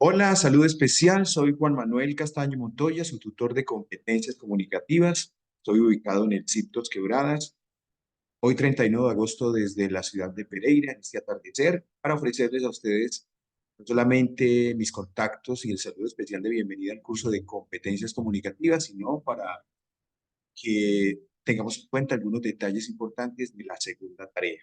Hola, saludo especial. Soy Juan Manuel Castaño Montoya, su tutor de competencias comunicativas. Estoy ubicado en el CIP Quebradas. Hoy, 31 de agosto, desde la ciudad de Pereira, en este atardecer, para ofrecerles a ustedes no solamente mis contactos y el saludo especial de bienvenida al curso de competencias comunicativas, sino para que tengamos en cuenta algunos detalles importantes de la segunda tarea.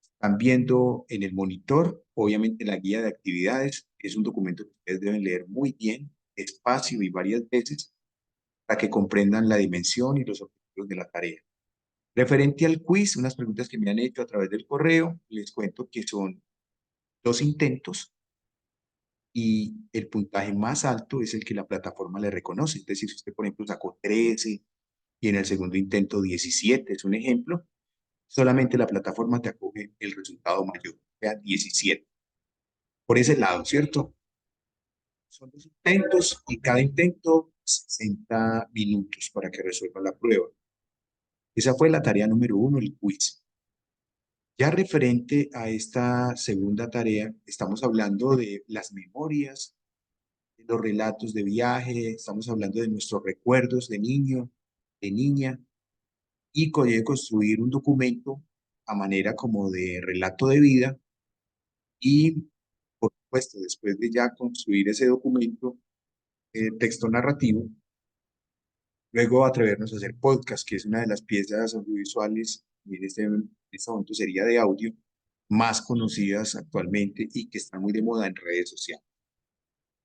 Están viendo en el monitor, obviamente, la guía de actividades. Es un documento que ustedes deben leer muy bien, despacio y varias veces para que comprendan la dimensión y los objetivos de la tarea. Referente al quiz, unas preguntas que me han hecho a través del correo, les cuento que son 2 intentos y el puntaje más alto es el que la plataforma le reconoce. Es decir, si usted, por ejemplo, sacó 13 y en el segundo intento 17, es un ejemplo, solamente la plataforma te acoge el resultado mayor, o sea, 17. Por ese lado, ¿cierto? Son 2 intentos y cada intento 60 minutos para que resuelva la prueba. Esa fue la tarea número 1, el quiz. Ya referente a esta segunda tarea, estamos hablando de las memorias, de los relatos de viaje, estamos hablando de nuestros recuerdos de niño, de niña, y de construir un documento a manera como de relato de vida y, por supuesto, después de ya construir ese documento, texto narrativo, luego atrevernos a hacer podcast, que es una de las piezas audiovisuales, y en este momento sería de audio, más conocidas actualmente y que están muy de moda en redes sociales.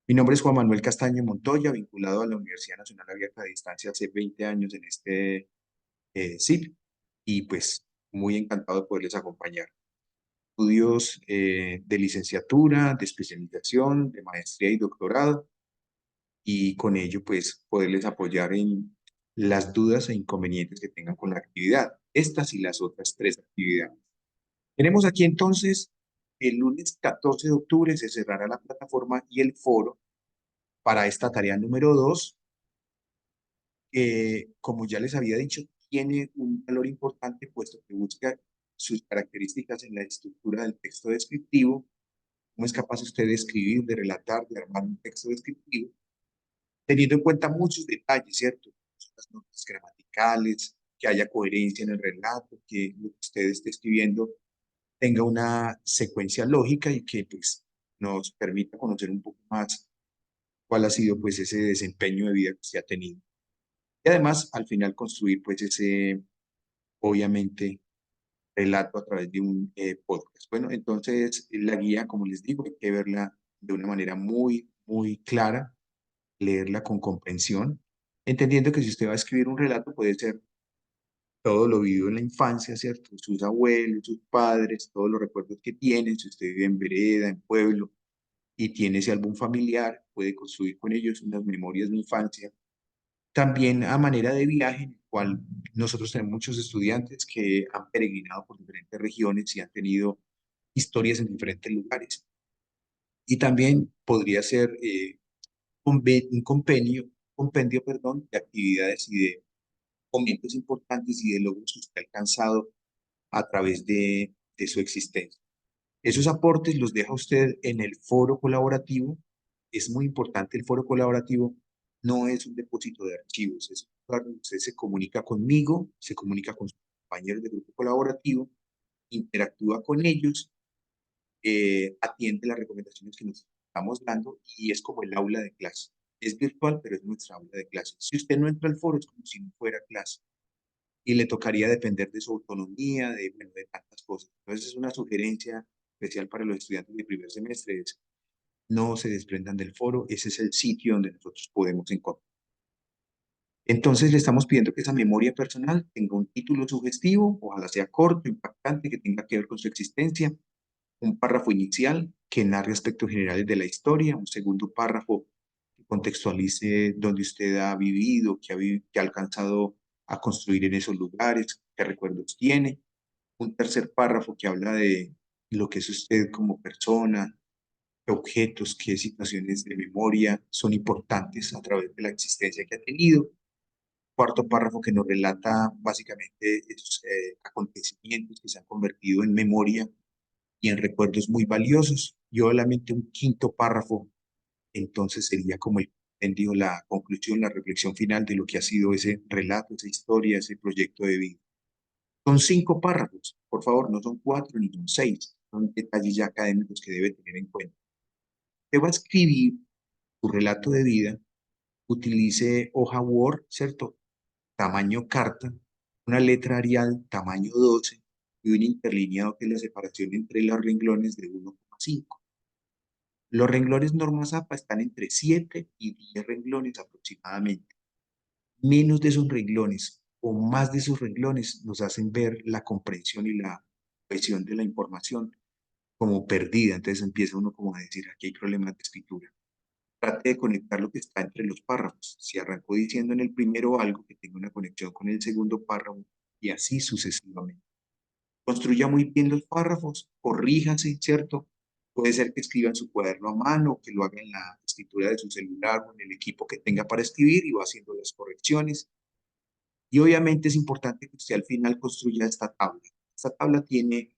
Mi nombre es Juan Manuel Castaño Montoya, vinculado a la Universidad Nacional Abierta de Distancia hace 20 años en este CIP, y pues muy encantado de poderles acompañar. Estudios de licenciatura, de especialización, de maestría y doctorado, y con ello pues poderles apoyar en las dudas e inconvenientes que tengan con la actividad, estas y las otras 3 actividades. Tenemos aquí entonces el lunes 14 de octubre se cerrará la plataforma y el foro para esta tarea número 2, que como ya les había dicho, tiene un valor importante puesto que busca sus características en la estructura del texto descriptivo, cómo es capaz usted de escribir, de relatar, de armar un texto descriptivo, teniendo en cuenta muchos detalles, ¿cierto? Las notas gramaticales, que haya coherencia en el relato, que lo que usted esté escribiendo tenga una secuencia lógica y que pues nos permita conocer un poco más cuál ha sido pues ese desempeño de vida que usted ha tenido. Y además, al final, construir pues ese, obviamente, relato a través de un podcast. Bueno, entonces la guía, como les digo, hay que verla de una manera muy, muy clara, leerla con comprensión, entendiendo que si usted va a escribir un relato puede ser todo lo vivido en la infancia, ¿cierto? Sus abuelos, sus padres, todos los recuerdos que tienen, si usted vive en vereda, en pueblo, y tiene ese álbum familiar, puede construir con ellos unas memorias de infancia. También a manera de viaje, en el cual nosotros tenemos muchos estudiantes que han peregrinado por diferentes regiones y han tenido historias en diferentes lugares. Y también podría ser un compendio, perdón, de actividades y de momentos importantes y de logros que usted ha alcanzado a través de su existencia. Esos aportes los deja usted en el foro colaborativo. Es muy importante el foro colaborativo. No es un depósito de archivos, es un lugar donde usted se comunica conmigo, se comunica con sus compañeros del grupo colaborativo, interactúa con ellos, atiende las recomendaciones que nos estamos dando y es como el aula de clase. Es virtual, pero es nuestra aula de clase. Si usted no entra al foro, es como si no fuera clase y le tocaría depender de su autonomía, de, bueno, de tantas cosas. Entonces, es una sugerencia especial para los estudiantes de primer semestre, es no se desprendan del foro, ese es el sitio donde nosotros podemos encontrar. Entonces, le estamos pidiendo que esa memoria personal tenga un título sugestivo, ojalá sea corto, impactante, que tenga que ver con su existencia, un párrafo inicial que narre aspectos generales de la historia, un segundo párrafo que contextualice dónde usted ha vivido, que ha alcanzado a construir en esos lugares, qué recuerdos tiene, un tercer párrafo que habla de lo que es usted como persona, qué objetos, qué situaciones de memoria son importantes a través de la existencia que ha tenido. Cuarto párrafo que nos relata básicamente esos acontecimientos que se han convertido en memoria y en recuerdos muy valiosos. Y obviamente un quinto párrafo entonces sería como el compendio, la conclusión, la reflexión final de lo que ha sido ese relato, esa historia, ese proyecto de vida. Son 5 párrafos, por favor, no son 4 ni son 6, son detalles ya académicos que debe tener en cuenta. Te va a escribir tu relato de vida, utilice hoja Word, ¿cierto? Tamaño carta, una letra Arial tamaño 12 y un interlineado que es la separación entre los renglones de 1,5. Los renglones normas APA están entre 7 y 10 renglones aproximadamente. Menos de esos renglones o más de esos renglones nos hacen ver la comprensión y la cohesión de la información como perdida. Entonces empieza uno como a decir, aquí hay problemas de escritura. Trate de conectar lo que está entre los párrafos. Si arrancó diciendo en el primero algo, que tenga una conexión con el segundo párrafo y así sucesivamente. Construya muy bien los párrafos, corríjase, ¿cierto? Puede ser que escriba en su cuaderno a mano, que lo haga en la escritura de su celular o en el equipo que tenga para escribir y va haciendo las correcciones. Y obviamente es importante que usted al final construya esta tabla. Esta tabla tiene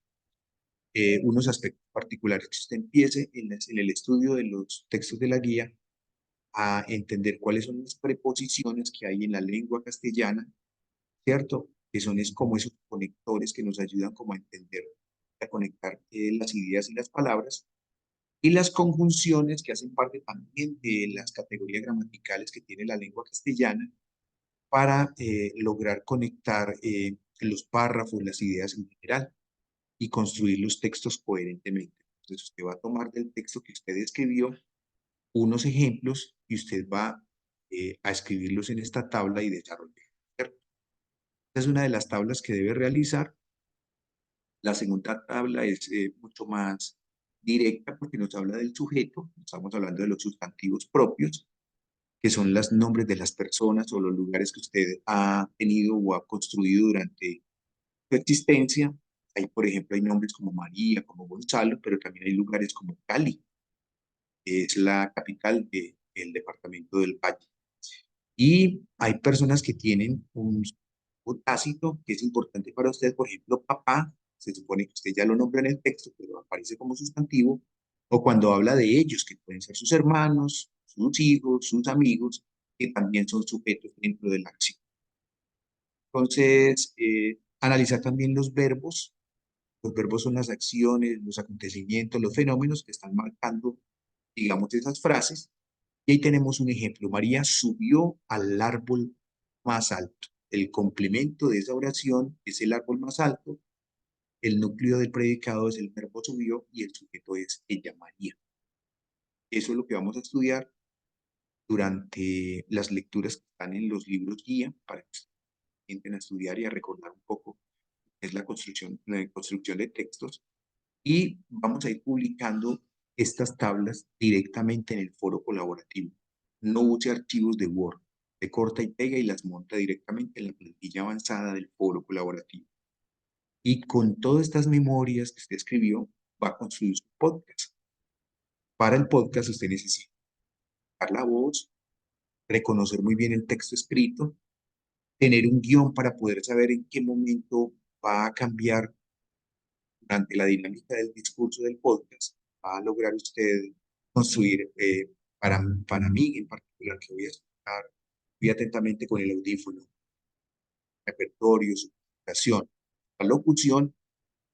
unos aspectos particulares, que usted empiece en el estudio de los textos de la guía a entender cuáles son las preposiciones que hay en la lengua castellana, ¿cierto? Que son como esos conectores que nos ayudan como a entender, a conectar las ideas y las palabras, y las conjunciones que hacen parte también de las categorías gramaticales que tiene la lengua castellana para lograr conectar los párrafos, las ideas en general y construir los textos coherentemente. Entonces usted va a tomar del texto que usted escribió unos ejemplos y usted va a escribirlos en esta tabla y desarrollar. Esta es una de las tablas que debe realizar. La segunda tabla es mucho más directa porque nos habla del sujeto, estamos hablando de los sustantivos propios, que son los nombres de las personas o los lugares que usted ha tenido o ha construido durante su existencia. Hay, por ejemplo, hay nombres como María, como Gonzalo, pero también hay lugares como Cali, que es la capital del departamento del Valle. Y hay personas que tienen un tácito que es importante para usted, por ejemplo, papá, se supone que usted ya lo nombra en el texto, pero aparece como sustantivo, o cuando habla de ellos, que pueden ser sus hermanos, sus hijos, sus amigos, que también son sujetos dentro de la acción. Entonces, analizar también los verbos. Los verbos son las acciones, los acontecimientos, los fenómenos que están marcando, digamos, esas frases. Y ahí tenemos un ejemplo. María subió al árbol más alto. El complemento de esa oración es el árbol más alto. El núcleo del predicado es el verbo subió y el sujeto es ella, María. Eso es lo que vamos a estudiar durante las lecturas que están en los libros guía para que entren a estudiar y a recordar un poco es la construcción de textos. Y vamos a ir publicando estas tablas directamente en el foro colaborativo. No use archivos de Word, de corta y pega y las monta directamente en la plantilla avanzada del foro colaborativo. Y con todas estas memorias que usted escribió, va a construir su podcast. Para el podcast usted necesita dar la voz, reconocer muy bien el texto escrito, tener un guión para poder saber en qué momento va a cambiar durante la dinámica del discurso del podcast, va a lograr usted construir, para mí en particular, que voy a escuchar muy atentamente con el audífono, repertorio, su presentación, la locución,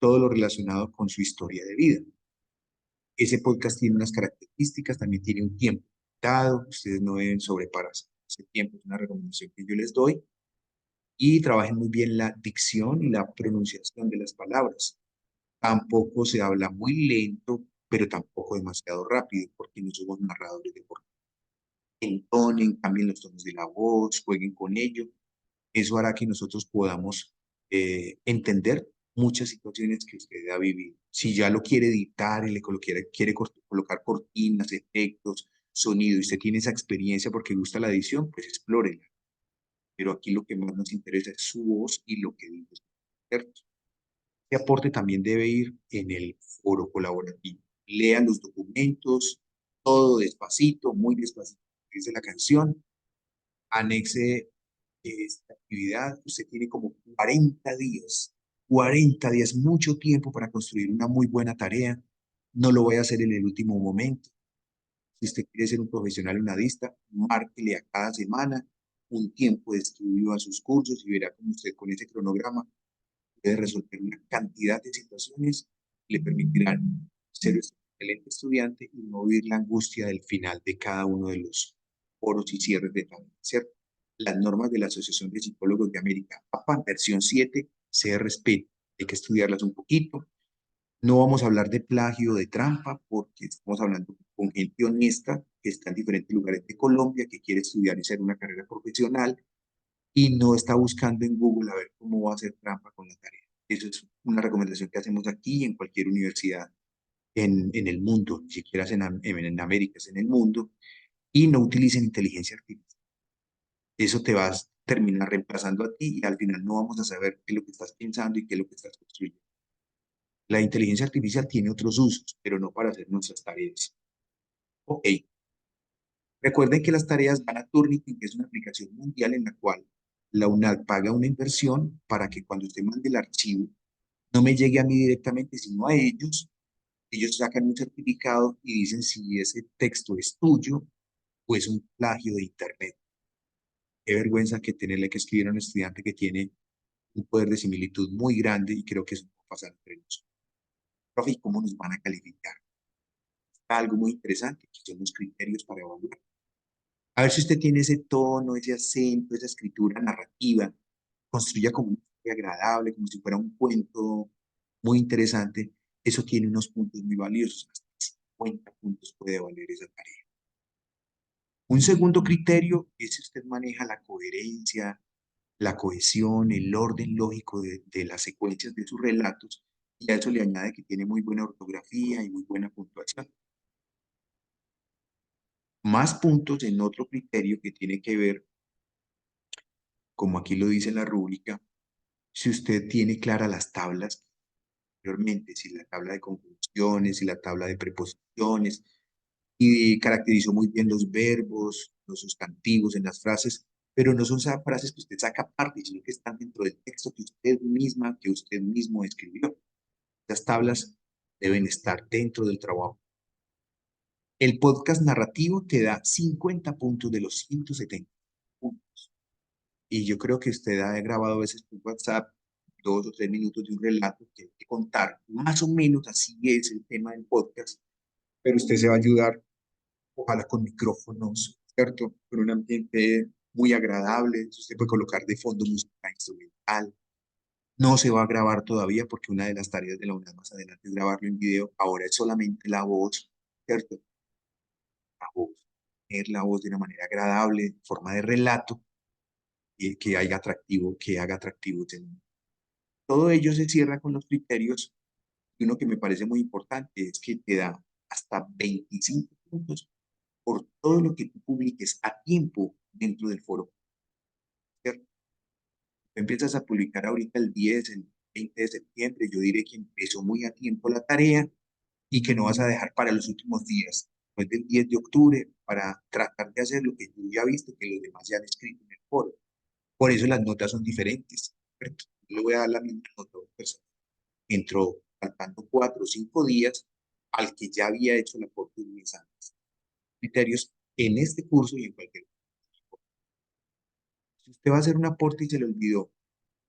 todo lo relacionado con su historia de vida. Ese podcast tiene unas características, también tiene un tiempo dado, ustedes no deben sobrepasar ese tiempo, es una recomendación que yo les doy, y trabajen muy bien la dicción y la pronunciación de las palabras. Tampoco se habla muy lento, pero tampoco demasiado rápido, porque no somos narradores de por sí. Entonen, cambien los tonos de la voz, jueguen con ello. Eso hará que nosotros podamos entender muchas situaciones que usted ha vivido. Si ya lo quiere editar y quiere colocar cortinas, efectos, sonido, y usted tiene esa experiencia porque gusta la edición, pues explórela. Pero aquí lo que más nos interesa es su voz y lo que dice, ¿cierto? Este aporte también debe ir en el foro colaborativo. Lean los documentos, todo despacito, muy despacito, dice la canción. Anexe esta actividad. Usted tiene como 40 días. 40 días, mucho tiempo para construir una muy buena tarea. No lo voy a hacer en el último momento. Si usted quiere ser un profesional unadista, márquele a cada semana un tiempo de estudio a sus cursos y verá cómo usted con ese cronograma puede resolver una cantidad de situaciones que le permitirán ser un excelente estudiante y no vivir la angustia del final de cada uno de los foros y cierres de etapa, ¿cierto? Las normas de la Asociación de Psicólogos de América, APA, versión 7, CRSP, hay que estudiarlas un poquito. No vamos a hablar de plagio, de trampa, porque estamos hablando con gente honesta que está en diferentes lugares de Colombia, que quiere estudiar y hacer una carrera profesional y no está buscando en Google a ver cómo va a hacer trampa con la tarea. Eso es una recomendación que hacemos aquí y en cualquier universidad en el mundo, ni siquiera es en América, es en el mundo, y no utilicen inteligencia artificial. Eso te va a terminar reemplazando a ti y al final no vamos a saber qué es lo que estás pensando y qué es lo que estás construyendo. La inteligencia artificial tiene otros usos, pero no para hacer nuestras tareas. Ok. Recuerden que las tareas van a Turnitin, que es una aplicación mundial en la cual la UNAD paga una inversión para que cuando usted mande el archivo no me llegue a mí directamente, sino a ellos. Ellos sacan un certificado y dicen si ese texto es tuyo o es un plagio de internet. Qué vergüenza que tenerle que escribir a un estudiante que tiene un poder de similitud muy grande y creo que eso va a pasar entre nosotros. Profe, ¿y cómo nos van a calificar? Algo muy interesante, que son los criterios para evaluar. A ver si usted tiene ese tono, ese acento, esa escritura narrativa, construya como una historia agradable, como si fuera un cuento muy interesante. Eso tiene unos puntos muy valiosos, hasta 50 puntos puede valer esa tarea. Un segundo criterio es si usted maneja la coherencia, la cohesión, el orden lógico de las secuencias de sus relatos, y a eso le añade que tiene muy buena ortografía y muy buena puntuación. Más puntos en otro criterio que tiene que ver, como aquí lo dice la rúbrica, si usted tiene claras las tablas anteriormente, si la tabla de conjunciones, si la tabla de preposiciones, y caracterizó muy bien los verbos, los sustantivos en las frases, pero no son frases que usted saca aparte, sino que están dentro del texto que usted misma, que usted mismo escribió. Las tablas deben estar dentro del trabajo. El podcast narrativo te da 50 puntos de los 170 puntos. Y yo creo que usted ha grabado a veces por WhatsApp 2 o 3 minutos de un relato que hay que contar. Más o menos así es el tema del podcast, pero usted se va a ayudar, ojalá con micrófonos, ¿cierto? Con un ambiente muy agradable. Usted puede colocar de fondo música instrumental. No se va a grabar todavía porque una de las tareas de la UNAD más adelante es grabarlo en video. Ahora es solamente la voz, ¿cierto? La voz. Tener la voz de una manera agradable, en forma de relato, y que haga atractivo el tema. Todo ello se cierra con los criterios y uno que me parece muy importante es que te da hasta 25 puntos por todo lo que tú publiques a tiempo dentro del foro, ¿cierto? Tú empiezas a publicar ahorita el 10, el 20 de septiembre, yo diré que empezó muy a tiempo la tarea y que no vas a dejar para los últimos días, después del 10 de octubre, para tratar de hacer lo que tú ya viste que los demás ya han escrito en el foro. Por eso las notas son diferentes, ¿cierto? Yo le voy a dar la misma nota a una persona entró faltando 4 o 5 días al que ya había hecho el aporte un mes antes. Criterios en este curso y en cualquier otro. Si usted va a hacer un aporte y se le olvidó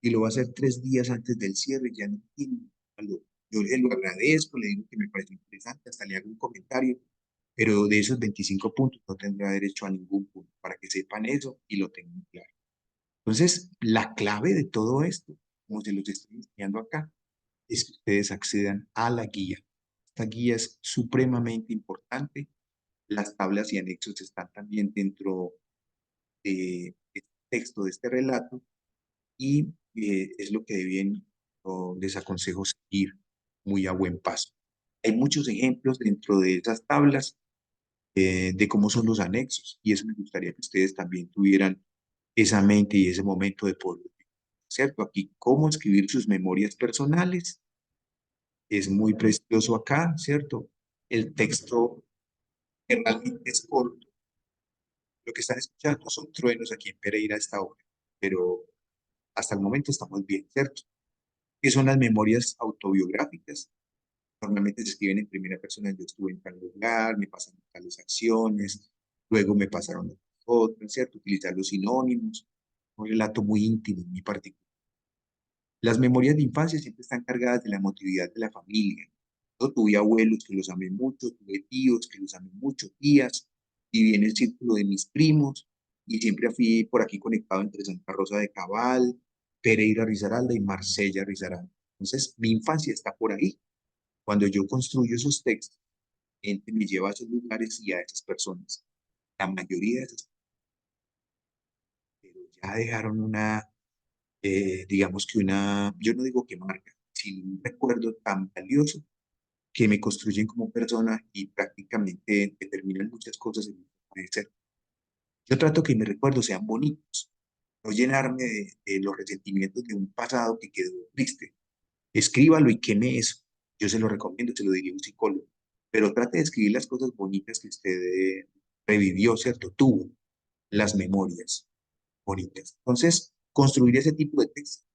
y lo va a hacer 3 días antes del cierre, ya no tiene valor. Yo le lo agradezco, le digo que me pareció interesante, hasta le hago un comentario, pero de esos 25 puntos no tendrá derecho a ningún punto, para que sepan eso y lo tengan claro. Entonces, la clave de todo esto, como se los estoy enseñando acá, es que ustedes accedan a la guía. Esta guía es supremamente importante. Las tablas y anexos están también dentro de este texto, de este relato, y es lo que bien les aconsejo seguir muy a buen paso. Hay muchos ejemplos dentro de esas tablas de cómo son los anexos, y eso me gustaría que ustedes también tuvieran esa mente y ese momento de poder, ¿cierto? Aquí, cómo escribir sus memorias personales, es muy precioso acá, ¿cierto? El texto que realmente es corto. Lo que están escuchando son truenos aquí en Pereira a esta hora, pero hasta el momento estamos bien, ¿cierto? ¿Qué son las memorias autobiográficas? Normalmente se escriben en primera persona, yo estuve en tal lugar, me pasaron tales acciones, luego me pasaron otras, ¿cierto? Utilizar los sinónimos, un relato muy íntimo, muy particular. Las memorias de infancia siempre están cargadas de la emotividad de la familia. Yo tuve abuelos que los amé mucho, tuve tíos que los amé mucho, tías, viví en el círculo de mis primos y siempre fui por aquí conectado entre Santa Rosa de Cabal, Pereira Risaralda y Marsella Risaralda. Entonces, mi infancia está por ahí. Cuando yo construyo esos textos, gente me lleva a esos lugares y a esas personas. La mayoría de esas pero ya dejaron una, digamos que una, yo no digo que marca, sino un recuerdo tan valioso que me construyen como persona y prácticamente determinan muchas cosas en mi forma de ser. Yo trato que mis recuerdos sean bonitos, no llenarme de los resentimientos de un pasado que quedó triste. Escríbalo y queme eso. Yo se lo recomiendo, se lo diría a un psicólogo. Pero trate de escribir las cosas bonitas que usted revivió, ¿cierto? Tuvo las memorias bonitas. Entonces, construir ese tipo de texto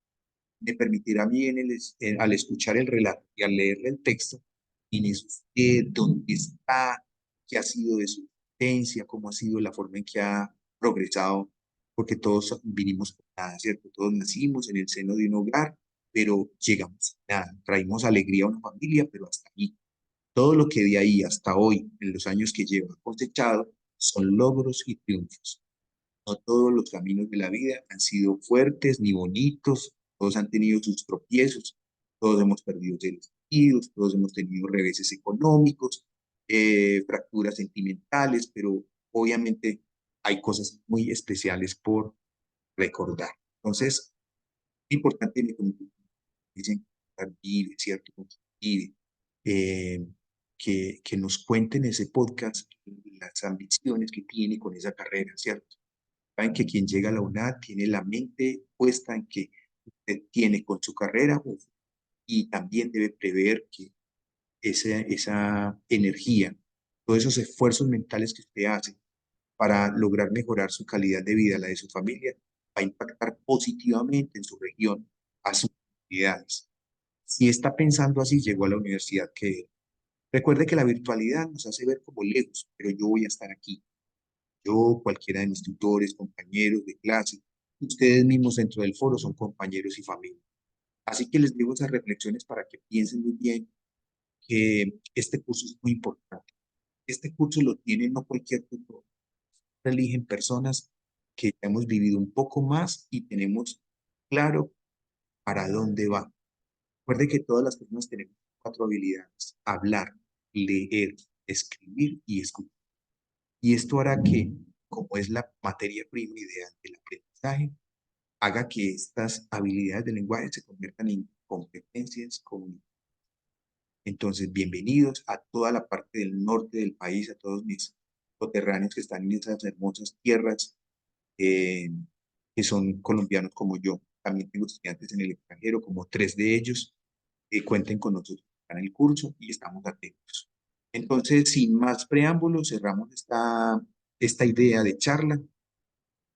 me permitirá a mí al escuchar el relato y al leerle el texto, dónde está, qué ha sido de su existencia, cómo ha sido la forma en que ha progresado, porque todos vinimos con nada, ¿cierto? Todos nacimos en el seno de un hogar, pero llegamos sin nada, traímos alegría a una familia, pero hasta ahí. Todo lo que de ahí hasta hoy, en los años que llevo cosechado, son logros y triunfos. No todos los caminos de la vida han sido fuertes ni bonitos, todos han tenido sus tropiezos, todos hemos perdido seres queridos, todos hemos tenido reveses económicos, fracturas sentimentales, pero obviamente hay cosas muy especiales por recordar. Entonces, es importante, como dicen, vive, ¿cierto? Vive, eh, que nos cuenten ese podcast las ambiciones que tiene con esa carrera, ¿cierto? Saben que quien llega a la UNAD tiene la mente puesta en que usted tiene con su carrera y también debe prever que esa energía, todos esos esfuerzos mentales que usted hace para lograr mejorar su calidad de vida, la de su familia, va a impactar positivamente en su región, a sus comunidades. Si está pensando así, llegó a la universidad que recuerde que la virtualidad nos hace ver como lejos, pero yo voy a estar aquí. Yo, cualquiera de mis tutores, compañeros de clase, ustedes mismos dentro del foro son compañeros y familia. Así que les digo esas reflexiones para que piensen muy bien que este curso es muy importante. Este curso lo tiene no cualquier tutor. Eligen personas que ya hemos vivido un poco más y tenemos claro para dónde va. Recuerde que todas las personas tenemos cuatro habilidades: hablar, leer, escribir y escuchar. Y esto hará que, como es la materia prima ideal del aprendizaje, haga que estas habilidades del lenguaje se conviertan en competencias comunicativas. Entonces, bienvenidos a toda la parte del norte del país, a todos mis coterráneos que están en esas hermosas tierras, eh, que son colombianos como yo. También tengo estudiantes en el extranjero, como tres de ellos, que cuenten con nosotros en el curso y estamos atentos. Entonces, sin más preámbulos, cerramos esta idea de charla,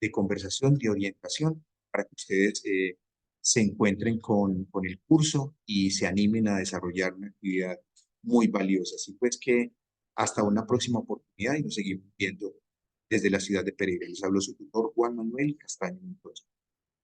de conversación, de orientación, para que ustedes se encuentren con el curso y se animen a desarrollar una actividad muy valiosa. Así pues que hasta una próxima oportunidad y nos seguimos viendo desde la ciudad de Pereira. Les hablo su tutor Juan Manuel Castaño Mendoza.